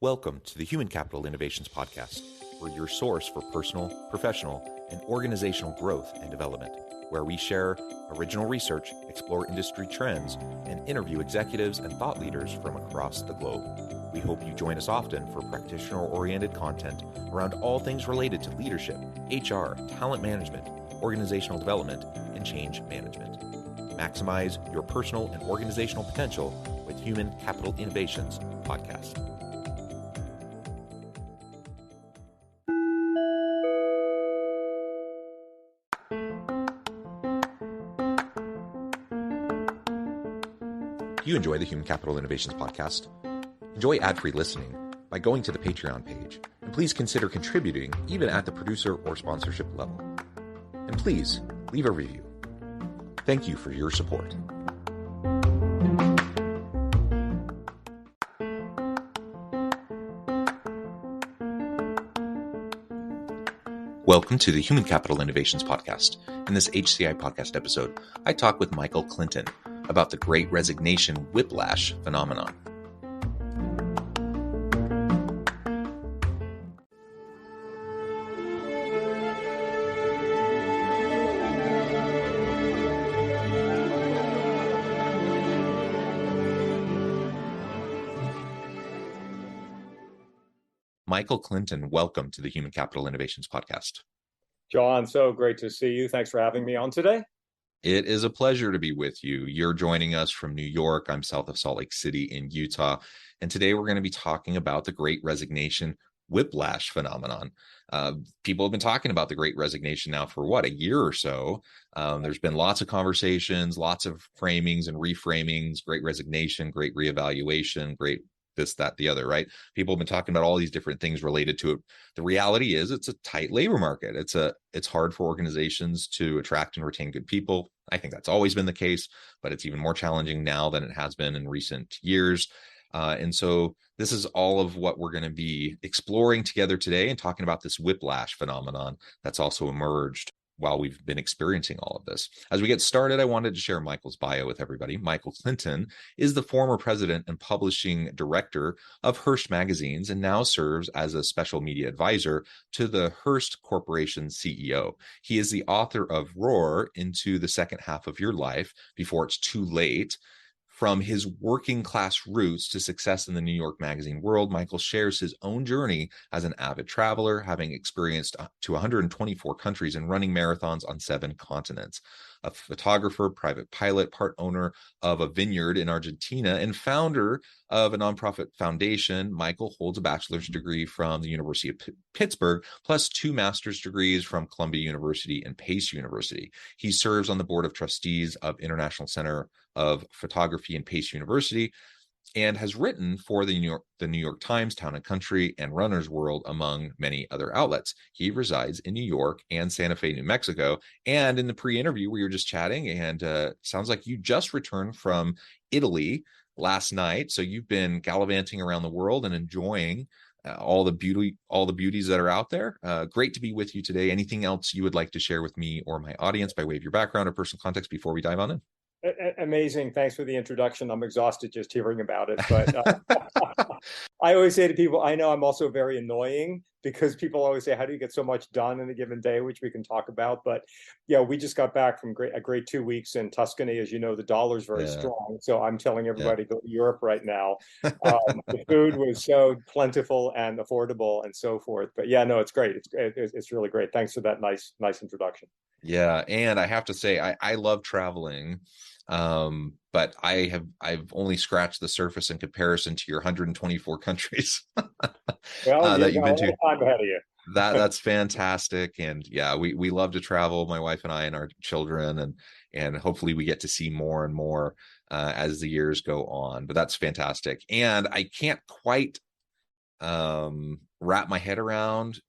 Welcome to the Human Capital Innovations Podcast. We're your source for personal, professional, and organizational growth and development, where we share original research, explore industry trends, and interview executives and thought leaders from across the globe. We hope you join us often for practitioner-oriented content around all things related to leadership, HR, talent management, organizational development, and change management. Maximize your personal and organizational potential with Human Capital Innovations Podcast. If you enjoy the Human Capital Innovations Podcast, enjoy ad-free listening by going to the Patreon page, and please consider contributing even at the producer or sponsorship level. And please leave a review. Thank you for your support. Welcome to the Human Capital Innovations Podcast. In this HCI Podcast episode, I talk with Michael Clinton about the Great Resignation Whiplash phenomenon. Michael Clinton, welcome to the Human Capital Innovations Podcast. John, so great to see you. Thanks for having me on today. It is a pleasure to be with you. You're joining us from New York. I'm south of Salt Lake City in Utah. And today we're going to be talking about the Great Resignation Whiplash phenomenon. People have been talking about the Great Resignation now for a year or so. There's been lots of conversations, lots of framings and reframings, Great Resignation, Great Reevaluation, Great this, that, the other, right? People have been talking about all these different things related to it. The reality is it's a tight labor market. It's hard for organizations to attract and retain good people. I think that's always been the case, but it's even more challenging now than it has been in recent years. And so this is all of what we're going to be exploring together today and talking about this whiplash phenomenon that's also emerged while we've been experiencing all of this. As we get started, I wanted to share Michael's bio with everybody. Michael Clinton is the former president and publishing director of Hearst Magazines and now serves as a special media advisor to the Hearst Corporation CEO. He is the author of Roar into the Second Half of Your Life Before It's Too Late. From his working class roots to success in the New York magazine world, Michael shares his own journey as an avid traveler, having experienced to 124 countries and running marathons on 7 continents. A photographer, private pilot, part owner of a vineyard in Argentina, and founder of a nonprofit foundation, Michael holds a bachelor's degree from the University of Pittsburgh, plus 2 master's degrees from Columbia University and Pace University. He serves on the board of trustees of International Center of Photography and Pace University, and has written for the New York Times, Town and Country, and Runner's World, among many other outlets. He resides in New York and Santa Fe, New Mexico. And in the pre-interview, we were just chatting, and sounds like you just returned from Italy last night. So you've been gallivanting around the world and enjoying all the beauties that are out there. Great to be with you today. Anything else you would like to share with me or my audience by way of your background or personal context before we dive on in? Amazing. Thanks for the introduction. I'm exhausted just hearing about it. But I always say to people, I know I'm also very annoying because people always say, how do you get so much done in a given day, which we can talk about. But yeah, we just got back from a great 2 weeks in Tuscany. As you know, the dollar's very strong. So I'm telling everybody to go to Europe right now. The food was so plentiful and affordable and so forth. But yeah, no, it's great. It's really great. Thanks for that nice introduction. Yeah. And I have to say, I love traveling. But I've only scratched the surface in comparison to your 124 countries well, that you've been to. Time ahead of you. That's fantastic. And yeah, we love to travel, my wife and I and our children, and hopefully we get to see more and more as the years go on. But that's fantastic. And I can't quite wrap my head around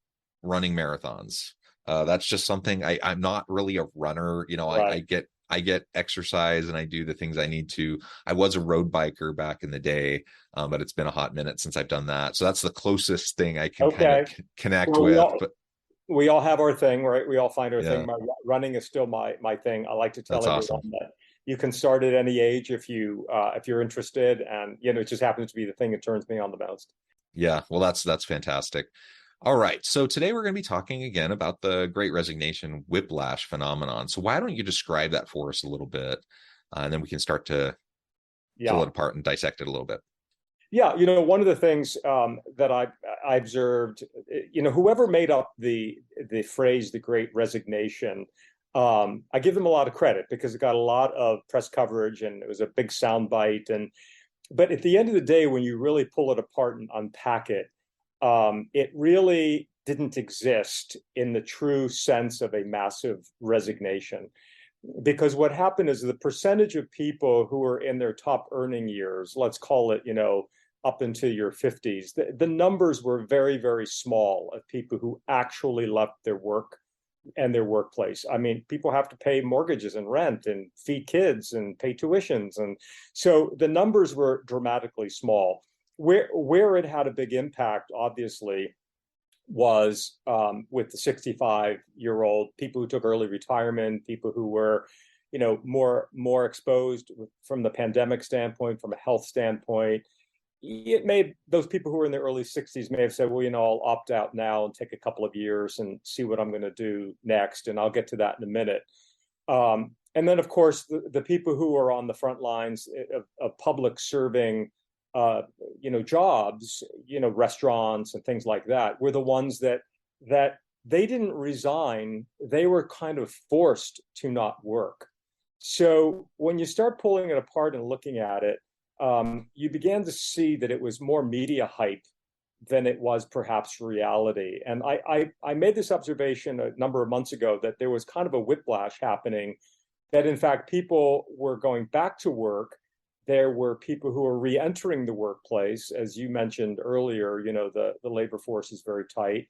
running marathons. That's just something I'm not really a runner. You know, right. I get exercise and I do the things I need to. I was a road biker back in the day, but it's been a hot minute since I've done that. So that's the closest thing I can kind of connect with. We all have our thing, right? We all find our thing. Running is still my thing. I like to tell everyone that you can start at any age if you're interested, and it just happens to be the thing that turns me on the most. Yeah, well, that's fantastic. All right. So today we're going to be talking again about the Great Resignation whiplash phenomenon. So why don't you describe that for us a little bit, and then we can start to pull Yeah. it apart and dissect it a little bit. Yeah, one of the things that I observed, whoever made up the phrase "the Great Resignation," I give them a lot of credit because it got a lot of press coverage and it was a big soundbite. But at the end of the day, when you really pull it apart and unpack it, it really didn't exist in the true sense of a massive resignation. Because what happened is the percentage of people who are in their top earning years, let's call it, up into your 50s, the numbers were very, very small of people who actually left their work and their workplace. I mean, people have to pay mortgages and rent and feed kids and pay tuitions. And so the numbers were dramatically small. Where it had a big impact, obviously, was with the 65-year-old people who took early retirement, people who were, more exposed from the pandemic standpoint, from a health standpoint. It made those people who were in their early 60s may have said, well, I'll opt out now and take a couple of years and see what I'm going to do next. And I'll get to that in a minute. And then, of course, the people who are on the front lines of public serving jobs, restaurants and things like that, were the ones that they didn't resign. They were kind of forced to not work. So when you start pulling it apart and looking at it, you began to see that it was more media hype than it was perhaps reality. And I made this observation a number of months ago that there was kind of a whiplash happening, that in fact people were going back to work. There were people who were re-entering the workplace. As you mentioned earlier, the labor force is very tight.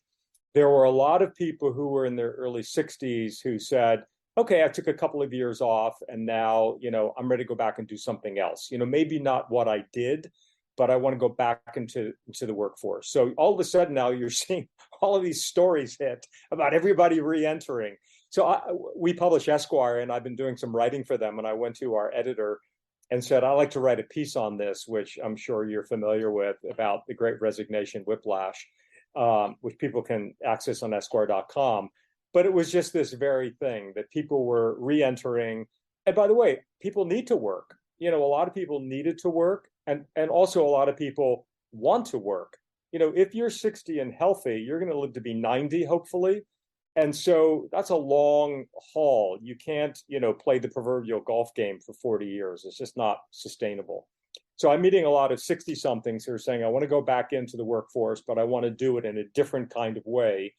There were a lot of people who were in their early 60s who said, okay, I took a couple of years off and now, I'm ready to go back and do something else. Maybe not what I did, but I want to go back into the workforce. So all of a sudden now you're seeing all of these stories hit about everybody re-entering. So we publish Esquire, and I've been doing some writing for them. And I went to our editor and said, I'd like to write a piece on this, which I'm sure you're familiar with, about the Great Resignation Whiplash, which people can access on Esquire.com. But it was just this very thing that people were re-entering. And by the way, people need to work. A lot of people needed to work, and also a lot of people want to work. If you're 60 and healthy, you're going to live to be 90, hopefully. And so that's a long haul. You can't, play the proverbial golf game for 40 years. It's just not sustainable. So I'm meeting a lot of 60 somethings who are saying, I want to go back into the workforce, but I want to do it in a different kind of way,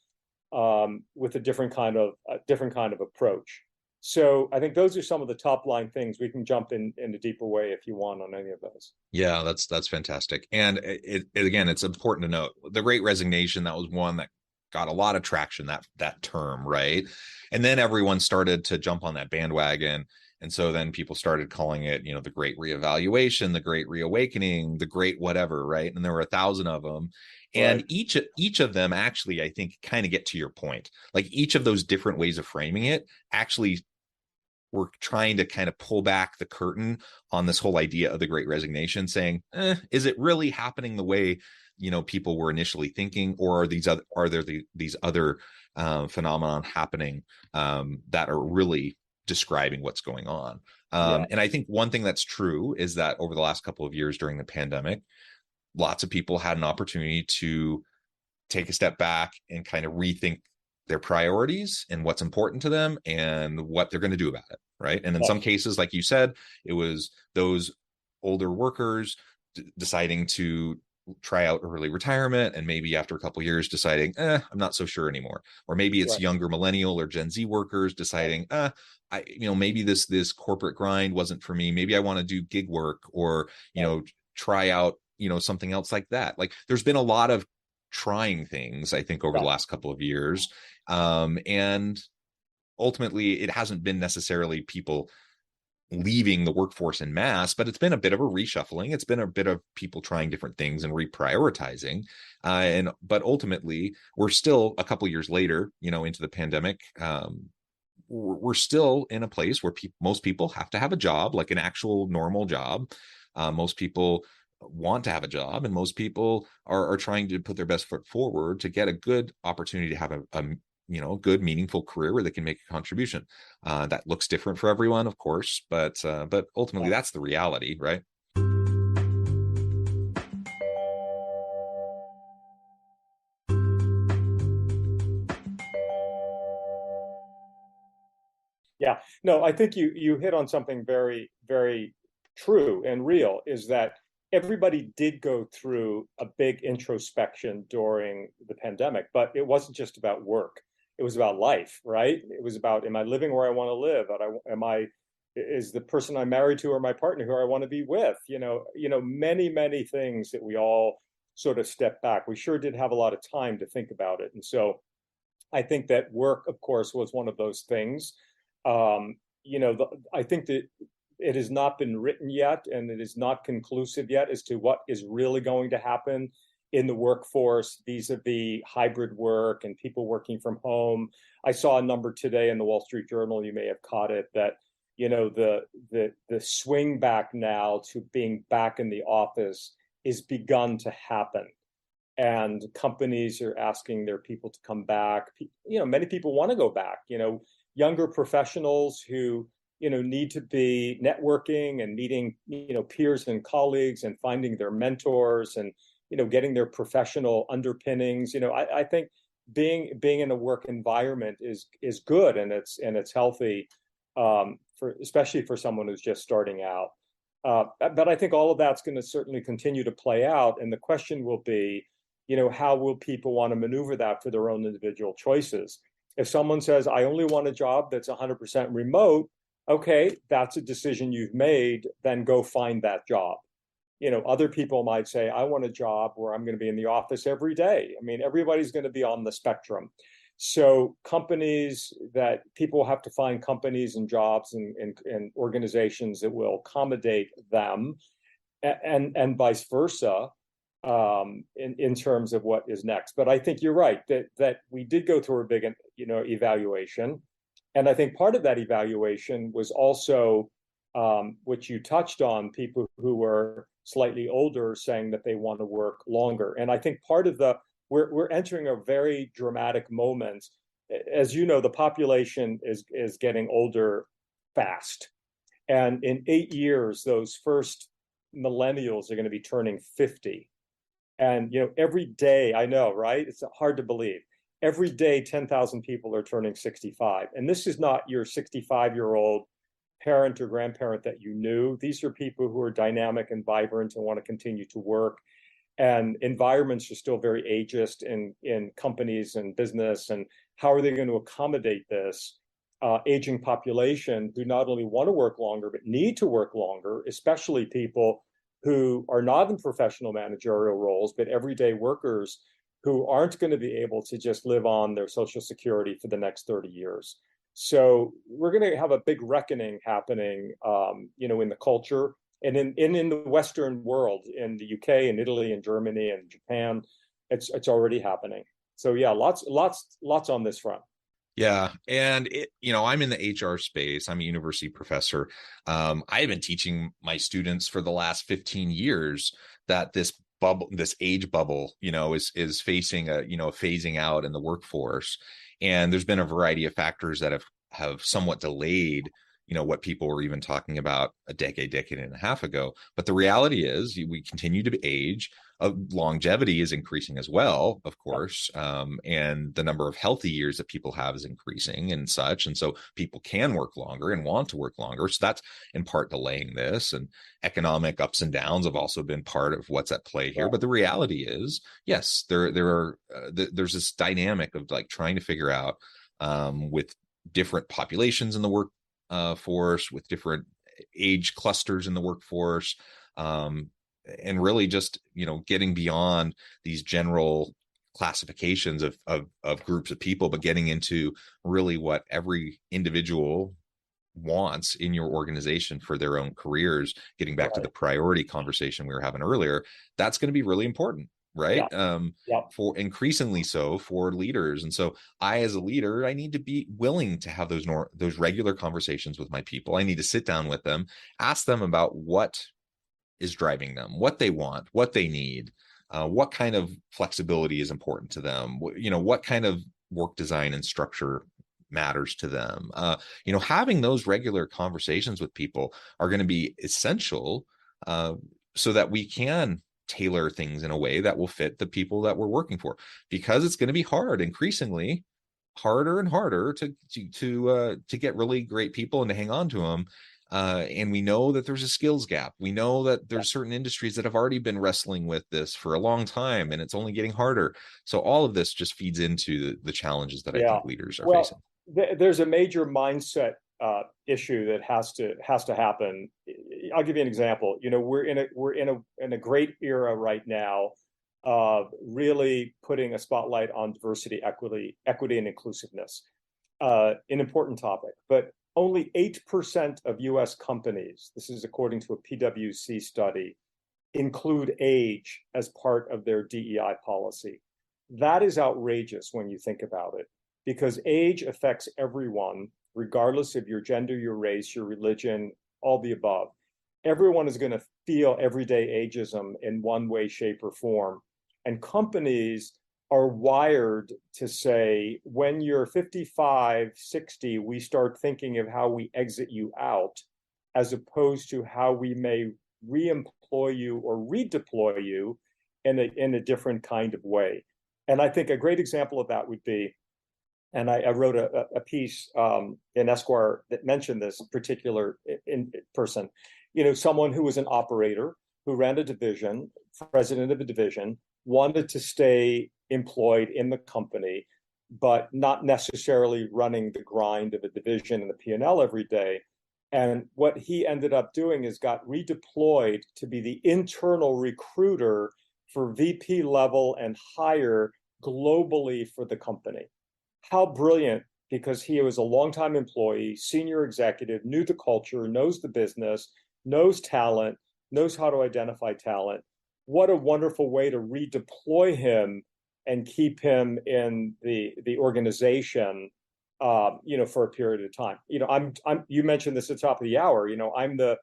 with a different kind of approach. So I think those are some of the top line things. We can jump in a deeper way if you want on any of those. Yeah, that's fantastic. And again, it's important to note the Great Resignation. That was one that got a lot of traction, that term, right? And then everyone started to jump on that bandwagon. And so then people started calling it, the Great Reevaluation, the Great Reawakening, the Great whatever, right? And there were 1,000 of them. And right. each of them actually, I think, kind of get to your point. Like each of those different ways of framing it actually were trying to kind of pull back the curtain on this whole idea of the Great Resignation, saying, is it really happening the way people were initially thinking, or are there these other phenomenon happening that are really describing what's going on? And I think one thing that's true is that over the last couple of years during the pandemic, lots of people had an opportunity to take a step back and kind of rethink their priorities and what's important to them and what they're going to do about it, right? And in some cases, like you said, it was those older workers deciding to try out early retirement, and maybe after a couple of years deciding, I'm not so sure anymore. Or maybe it's younger millennial or Gen Z workers deciding, maybe this corporate grind wasn't for me. Maybe I want to do gig work, or try out something else like that. Like there's been a lot of trying things, I think, over the last couple of years, and ultimately it hasn't been necessarily people leaving the workforce in mass, but it's been a bit of a reshuffling. It's been a bit of people trying different things and reprioritizing. But ultimately, we're still a couple of years later, into the pandemic. We're still in a place where most people have to have a job, like an actual normal job. Most people want to have a job, and most people are trying to put their best foot forward to get a good opportunity to have a good, meaningful career where they can make a contribution. That looks different for everyone, of course, but ultimately that's the reality, right? Yeah, no, I think you hit on something very, very true and real, is that everybody did go through a big introspection during the pandemic, but it wasn't just about work. It was about life, right? It was about, am I living where I want to live? Is the person I'm married to or my partner who I want to be with? Many, many things that we all sort of step back. We sure did have a lot of time to think about it. And so I think that work, of course, was one of those things. I think that it has not been written yet, and it is not conclusive yet as to what is really going to happen in the workforce vis-a-vis hybrid work and people working from home. I saw a number today in the Wall Street Journal, you may have caught it, that the swing back now to being back in the office is begun to happen. And companies are asking their people to come back. Many people want to go back. Younger professionals who need to be networking and meeting peers and colleagues and finding their mentors and getting their professional underpinnings. I think being in a work environment is good, and it's healthy, especially for someone who's just starting out. But I think all of that's going to certainly continue to play out, and the question will be, how will people want to maneuver that for their own individual choices? If someone says, I only want a job that's 100% remote, okay, that's a decision you've made, then go find that job. Other people might say, I want a job where I'm going to be in the office every day. I mean, everybody's going to be on the spectrum. So people have to find companies and jobs and organizations that will accommodate them, and vice versa. In terms of what is next. But I think you're right that we did go through a big, evaluation. And I think part of that evaluation was also, which you touched on, people who were slightly older saying that they want to work longer. And I think part of we're entering a very dramatic moment. As you know, the population is getting older fast. And in 8 years, those first millennials are going to be turning 50. And, every day, I know, right? It's hard to believe. Every day, 10,000 people are turning 65. And this is not your 65-year-old parent or grandparent that you knew. These are people who are dynamic and vibrant and want to continue to work. And environments are still very ageist in companies and business. And how are they going to accommodate this aging population who not only want to work longer, but need to work longer, especially people who are not in professional managerial roles, but everyday workers who aren't going to be able to just live on their Social Security for the next 30 years. So we're going to have a big reckoning happening, in the culture and in the Western world, in the UK and Italy and Germany and Japan. It's already happening. So yeah, lots on this front. Yeah. And I'm in the HR space. I'm a university professor. I've been teaching my students for the last 15 years that this age bubble, is facing a phasing out in the workforce. And there's been a variety of factors that have somewhat delayed, what people were even talking about a decade and a half ago. But the reality is we continue to age. Longevity is increasing as well, of course, and the number of healthy years that people have is increasing and such, and so people can work longer and want to work longer. So that's in part delaying this, and economic ups and downs have also been part of what's at play here. But the reality is, yes, there's this dynamic of like trying to figure out with different populations in the workforce, with different age clusters in the workforce. And really just, getting beyond these general classifications of groups of people, but getting into really what every individual wants in your organization for their own careers, getting back to the priority conversation we were having earlier. That's going to be really important, right? For increasingly so for leaders. And so I, as a leader, I need to be willing to have those regular conversations with my people. I need to sit down with them, ask them about what is driving them, what they want, what they need, what kind of flexibility is important to them, what kind of work design and structure matters to them. Having those regular conversations with people are going to be essential, so that we can tailor things in a way that will fit the people that we're working for, because it's going to be increasingly harder and harder to get really great people and to hang on to them. And we know that there's a skills gap. We know that there's certain industries that have already been wrestling with this for a long time, and it's only getting harder. So all of this just feeds into the challenges that I think leaders are facing. There's a major mindset issue that has to happen. I'll give you an example. We're in a great era right now of really putting a spotlight on diversity, equity, and inclusiveness. An important topic, but only 8% of US companies, this is according to a PwC study, include age as part of their DEI policy. That is outrageous when you think about it, because age affects everyone, regardless of your gender, your race, your religion, all the above. Everyone is going to feel everyday ageism in one way, shape, or form. And companies are wired to say, when you're 55, 60, we start thinking of how we exit you out, as opposed to how we may re-employ you or redeploy you in a different kind of way. And I think a great example of that would be, and I wrote a piece in Esquire that mentioned this particular person, someone who was an operator, who ran a division, president of a division, wanted to stay employed in the company, but not necessarily running the grind of a division and the P&L every day. And what he ended up doing is got redeployed to be the internal recruiter for VP level and higher globally for the company. How brilliant, because he was a longtime employee, senior executive, knew the culture, knows the business, knows talent, knows how to identify talent. What a wonderful way to redeploy him and keep him in the organization, for a period of time. You mentioned this at the top of the hour. I'm the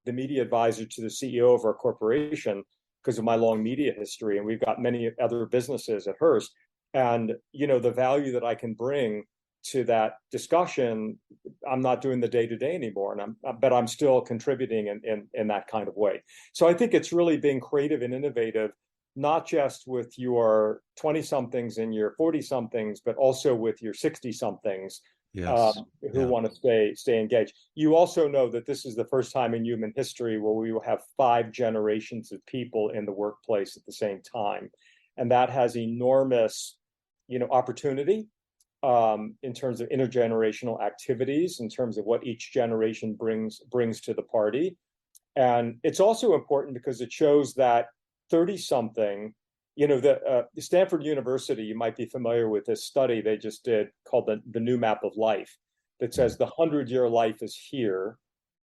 media advisor to the CEO of our corporation because of my long media history, and we've got many other businesses at Hearst. And the value that I can bring to that discussion, I'm not doing the day-to-day anymore, but I'm still contributing in that kind of way. So I think it's really being creative and innovative, not just with your 20-somethings and your 40-somethings, but also with your 60-somethings who want to stay engaged. You also know that this is the first time in human history where we will have 5 generations of people in the workplace at the same time, and that has enormous, opportunity. In terms of intergenerational activities, in terms of what each generation brings to the party. And it's also important because it shows that 30-something, the Stanford University, you might be familiar with this study they just did called the New Map of Life, that says the 100-year life is here,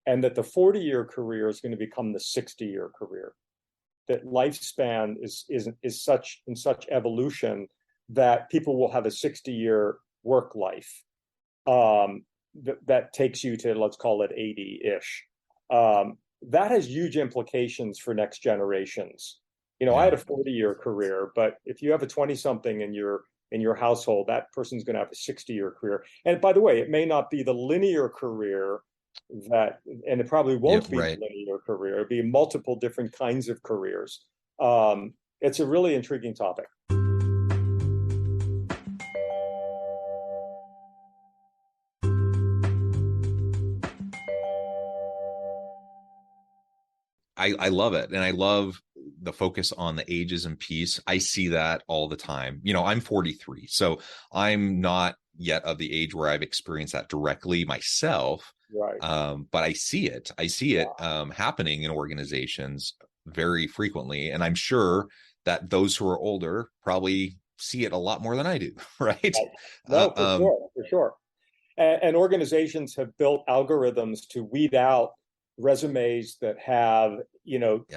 and that the 40-year career is going to become the 60-year career. That lifespan is in such evolution that people will have a 60-year work life that takes you to, let's call it 80-ish. That has huge implications for next generations. I had a 40-year career, but if you have a 20-something in your household, that person's going to have a 60-year career. And by the way, it may not be the linear career and it probably won't be the linear career. It'll be multiple different kinds of careers. It's a really intriguing topic. I love it. And I love the focus on the ageism piece. I see that all the time. I'm 43, so I'm not yet of the age where I've experienced that directly myself. Right. But I see it. Happening in organizations very frequently. And I'm sure that those who are older probably see it a lot more than I do. Right. No, for sure. And organizations have built algorithms to weed out resumes that have,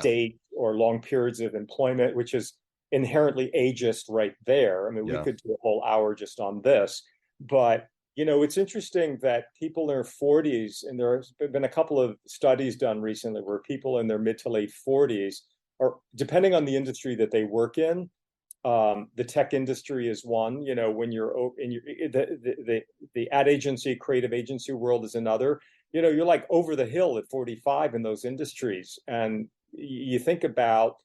date or long periods of employment, which is inherently ageist right there. I mean, we could do a whole hour just on this, but It's interesting that people in their 40s, and there's been a couple of studies done recently where people in their mid to late 40s are, depending on the industry that they work in, the tech industry is one. When you're in the ad agency, creative agency world is another. You're like over the hill at 45 in those industries, and you think about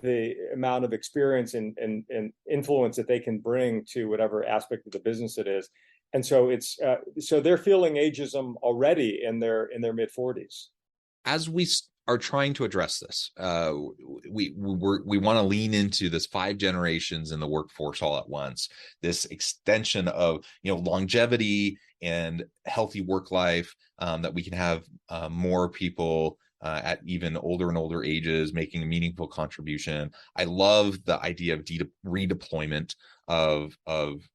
the amount of experience and influence that they can bring to whatever aspect of the business it is. And so so they're feeling ageism already in their mid 40s. As we are trying to address this, we want to lean into this 5 generations in the workforce all at once, this extension of longevity and healthy work life, that we can have more people at even older and older ages making a meaningful contribution. I love the idea of redeployment of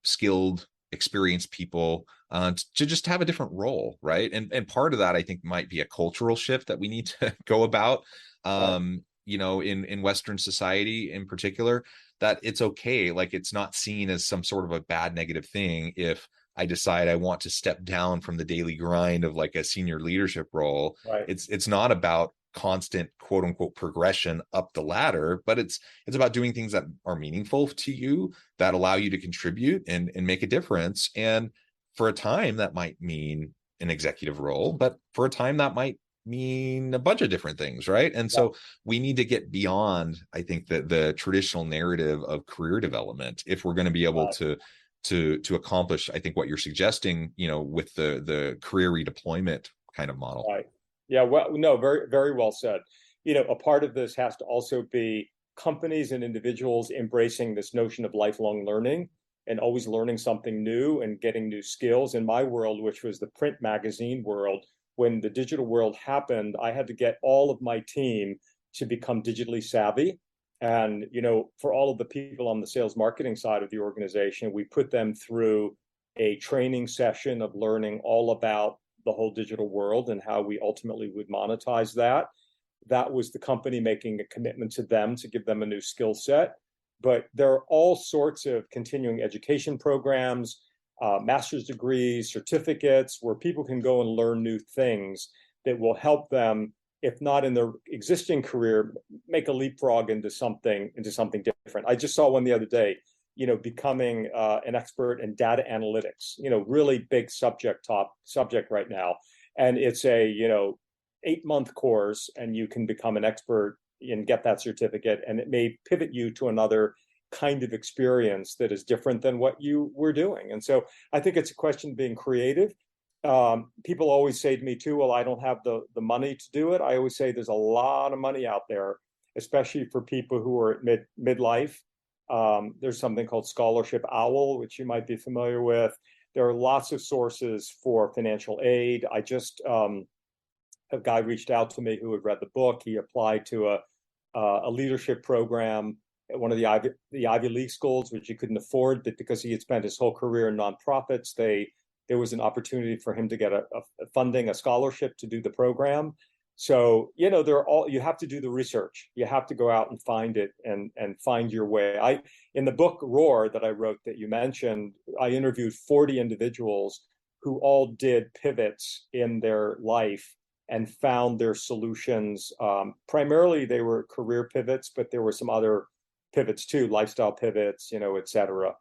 skilled, experienced people to just have a different role, right? And part of that, I think, might be a cultural shift that we need to go about, in Western society in particular, that it's okay. Like, it's not seen as some sort of a bad, negative thing if I decide I want to step down from the daily grind of like a senior leadership role. Right. It's not about constant quote unquote progression up the ladder, but it's about doing things that are meaningful to you, that allow you to contribute and make a difference. And for a time that might mean an executive role, but for a time that might mean a bunch of different things, right? And so we need to get beyond, I think, the traditional narrative of career development if we're going to be able to accomplish, I think, what you're suggesting, with the career redeployment kind of model. Right. Yeah. Well, no, very, very well said. A part of this has to also be companies and individuals embracing this notion of lifelong learning and always learning something new and getting new skills. In my world, which was the print magazine world, when the digital world happened, I had to get all of my team to become digitally savvy. And, for all of the people on the sales marketing side of the organization, we put them through a training session of learning all about the whole digital world and how we ultimately would monetize that. That was the company making a commitment to them to give them a new skill set. But there are all sorts of continuing education programs, master's degrees, certificates, where people can go and learn new things that will help them, if not in their existing career, make a leapfrog into something different. I just saw one the other day, becoming an expert in data analytics, really big subject right now. And it's a, 8-month course, and you can become an expert and get that certificate. And it may pivot you to another kind of experience that is different than what you were doing. And so I think it's a question of being creative. People always say to me too, well, I don't have the money to do it. I always say there's a lot of money out there, especially for people who are at midlife. There's something called Scholarship Owl, which you might be familiar with. There are lots of sources for financial aid. I just, a guy reached out to me who had read the book. He applied to a leadership program at one of the Ivy League schools, which he couldn't afford, but because he had spent his whole career in nonprofits, there was an opportunity for him to get a funding, a scholarship to do the program. So, you have to do the research. You have to go out and find it and find your way. In the book Roar that I wrote that you mentioned, I interviewed 40 individuals who all did pivots in their life and found their solutions. Primarily, they were career pivots, but there were some other pivots too, lifestyle pivots, et cetera.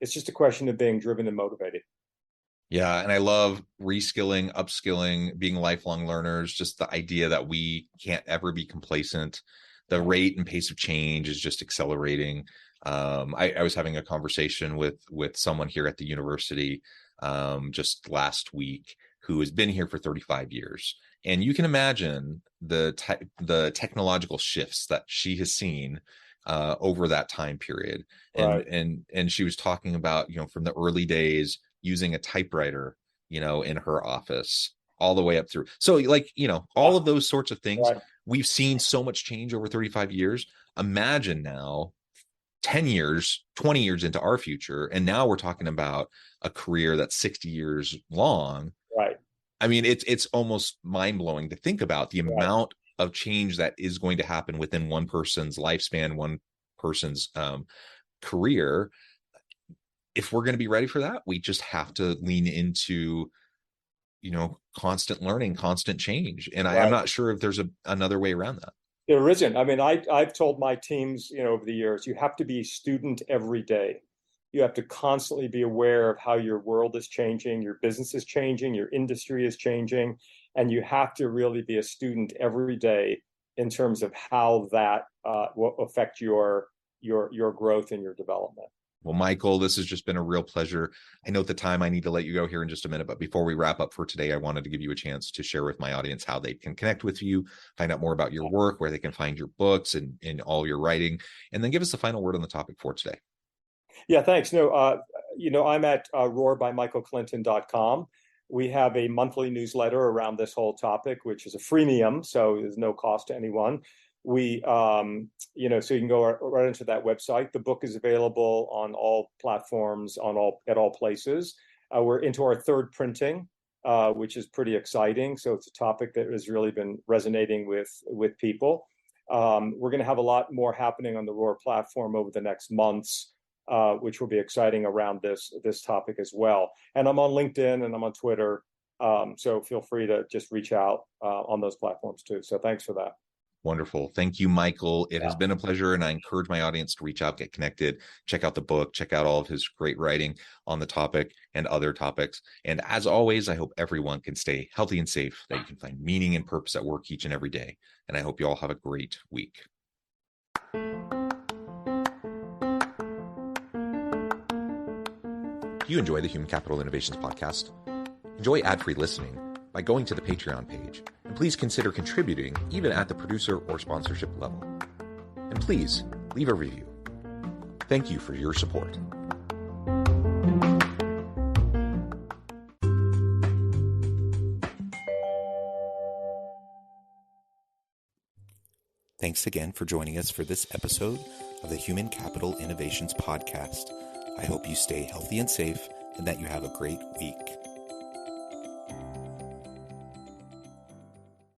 It's just a question of being driven and motivated. Yeah. And I love reskilling, upskilling, being lifelong learners, just the idea that we can't ever be complacent. The rate and pace of change is just accelerating. I was having a conversation with someone here at the university just last week who has been here for 35 years. And you can imagine the technological shifts that she has seen over that time period. Right. And she was talking about, from the early days using a typewriter, in her office all the way up through. So all of those sorts of things, Right. We've seen so much change over 35 years. Imagine now 10 years, 20 years into our future. And now we're talking about a career that's 60 years long. Right. I mean, it's almost mind blowing to think about the amount of change that is going to happen within one person's lifespan, one person's career. if we're going to be ready for that, we just have to lean into, constant learning, constant change. And I'm not sure if there's another way around that. There isn't. I mean, I've told my teams, over the years, you have to be a student every day. You have to constantly be aware of how your world is changing, your business is changing, your industry is changing, and you have to really be a student every day in terms of how that will affect your growth and your development. Well, Michael, this has just been a real pleasure. I know at the time I need to let you go here in just a minute, but before we wrap up for today, I wanted to give you a chance to share with my audience how they can connect with you, find out more about your work, where they can find your books and all your writing, and then give us the final word on the topic for today. Yeah, thanks. No, I'm at roarbymichaelclinton.com. We have a monthly newsletter around this whole topic, which is a freemium, so there's no cost to anyone. We, so you can go right into that website. The book is available on all platforms, at all places. We're into our third printing, which is pretty exciting. So it's a topic that has really been resonating with people. We're going to have a lot more happening on the Roar platform over the next months, which will be exciting around this topic as well. And I'm on LinkedIn and I'm on Twitter. So feel free to just reach out on those platforms too. So thanks for that. Wonderful. Thank you, Michael. It has been a pleasure, and I encourage my audience to reach out, get connected, check out the book, check out all of his great writing on the topic and other topics. And as always, I hope everyone can stay healthy and safe, that you can find meaning and purpose at work each and every day. And I hope you all have a great week. If you enjoy the Human Capital Innovations podcast, enjoy ad-free listening by going to the Patreon page, and please consider contributing even at the producer or sponsorship level. And please leave a review. Thank you for your support. Thanks again for joining us for this episode of the Human Capital Innovations podcast. I hope you stay healthy and safe and that you have a great week.